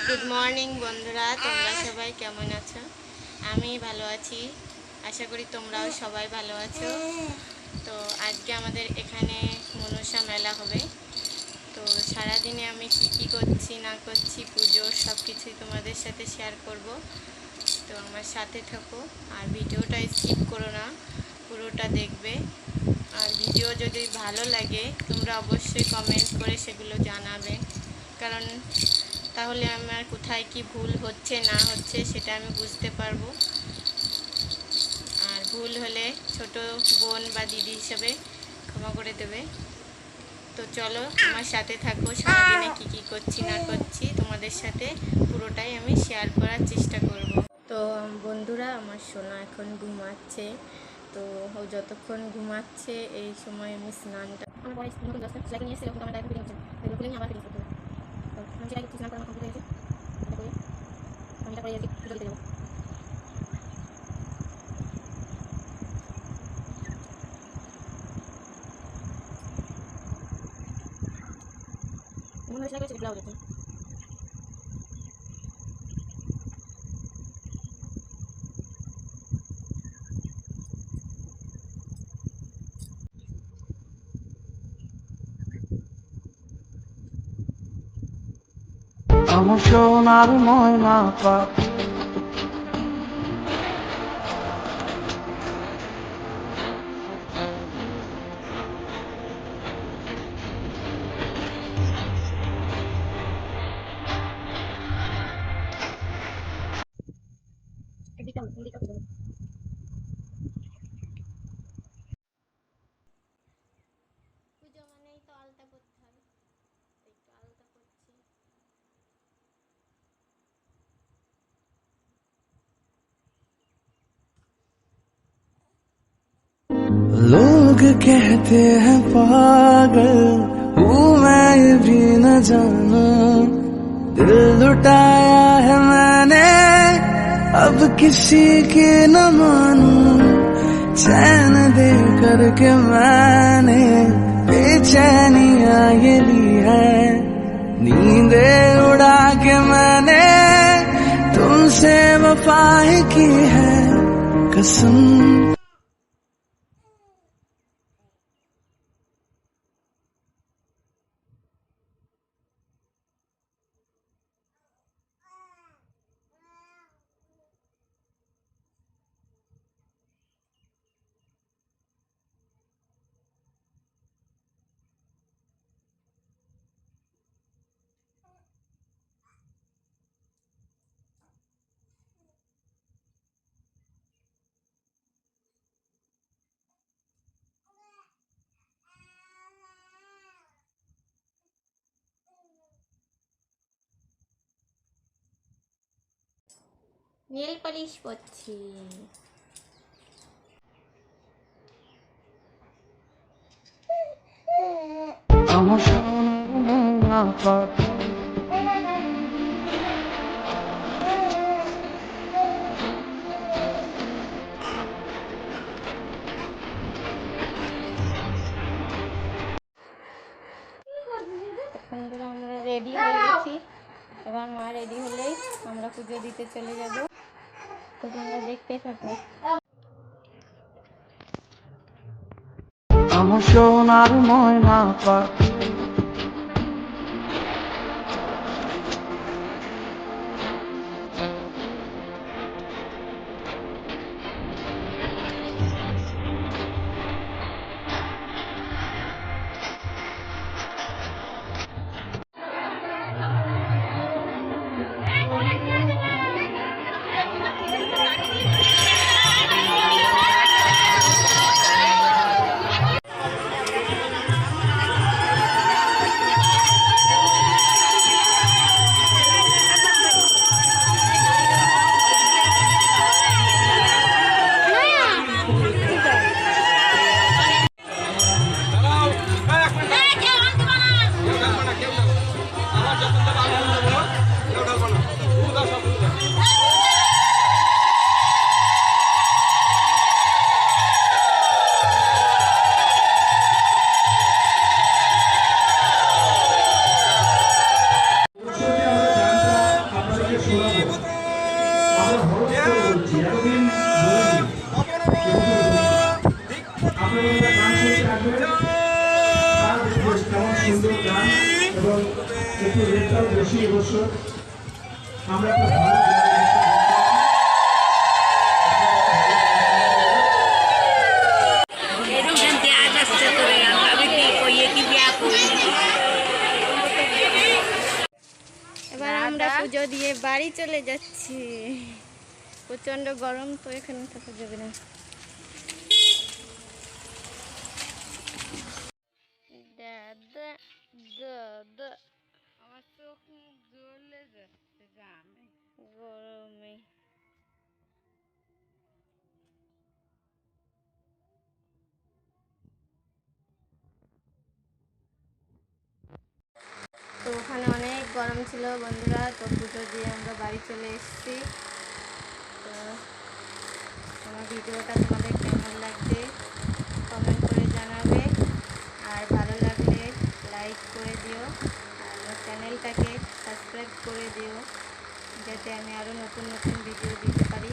Good morning বন্ধুরা, তোমরা সবাই কেমন আছো? আমি ভালো আছি, আশা করি তোমরাও সবাই ভালো আছো। তো আজকে আমাদের এখানে মনসা মেলা হবে। তো সারাদিনে আমি কি করছি না করছি পুজোর সব কিছুই তোমাদের সাথে শেয়ার করব। তো আমার সাথে থাকো আর ভিডিওটা স্কিপ করো না, পুরোটা দেখবে। আর ভিডিও যদি ভালো লাগে তোমরা অবশ্যই কমেন্ট করে সেগুলো জানাবে, কারণ তাহলে আমার কোথায় কি ভুল হচ্ছে না হচ্ছে সেটা আমি বুঝতে পারবো। আর ভুল হলে ছোট বোন বা দিদি হিসেবে ক্ষমা করে দেবে। তো চলো আমার সাথে থাকো, সারাদিনে কি করছি না করছি তোমাদের সাথে পুরোটাই আমি শেয়ার করার চেষ্টা করব। তো বন্ধুরা, আমার সোনা এখন ঘুমাচ্ছে। তো ও যতক্ষণ ঘুমাচ্ছে এই সময় আমি স্নানটা নিয়ে এসে আমার স্নান করা কমপ্লিট হয়েছে। আমি এটা করে পুজো দিতে যাবো। এমন সেলাই করেছে ব্লাউজ আছে। আমার সোনার ময়না পাখি পুজো মানেই তো আলতা করতে হয়, একটু আলতা করছি। लोग कहते हैं पागल हूँ मैं ये भी न जानू दिल लुटाया है मैंने अब किसी की न मानू चैन दे करके मैंने बेचैनियां ये ली है नींदे उड़ा के मैंने तुमसे वफा ही की है कसम। নেল পালিশ করছি। আমার সোনার ময়না পাখি বন্ধুরা, আমরা রেডি হয়ে গেছি। এবার মা রেডি হলেই আমরা পুজো দিতে চলে যাব। তো তোমরা দেখতে থাকো। আমার সোনার ময়না পাখি অনেক বেশি এবছর আমরা একটা ভালো এবার আমরা পুজো দিয়ে বাড়ি চলে যাচ্ছি। প্রচন্ড গরম, তো এখানে থাকা যাবে না। দাদা দাদা আমার চোখ জ্বলে যাচ্ছে গরমে। তো ওখানে অনেক গরম ছিল বন্ধুরা, তো পুজো দিয়ে আমরা বাড়ি চলে এসেছি। তো আমার ভিডিওটা তোমাদের কেমন লাগছে কমেন্ট করে জানাবে, আর ভালো লাগলে লাইক করে দিও, আর আমার চ্যানেলটাকে সাবস্ক্রাইব করে দিও, যাতে আমি আরও নতুন নতুন ভিডিও দিতে পারি।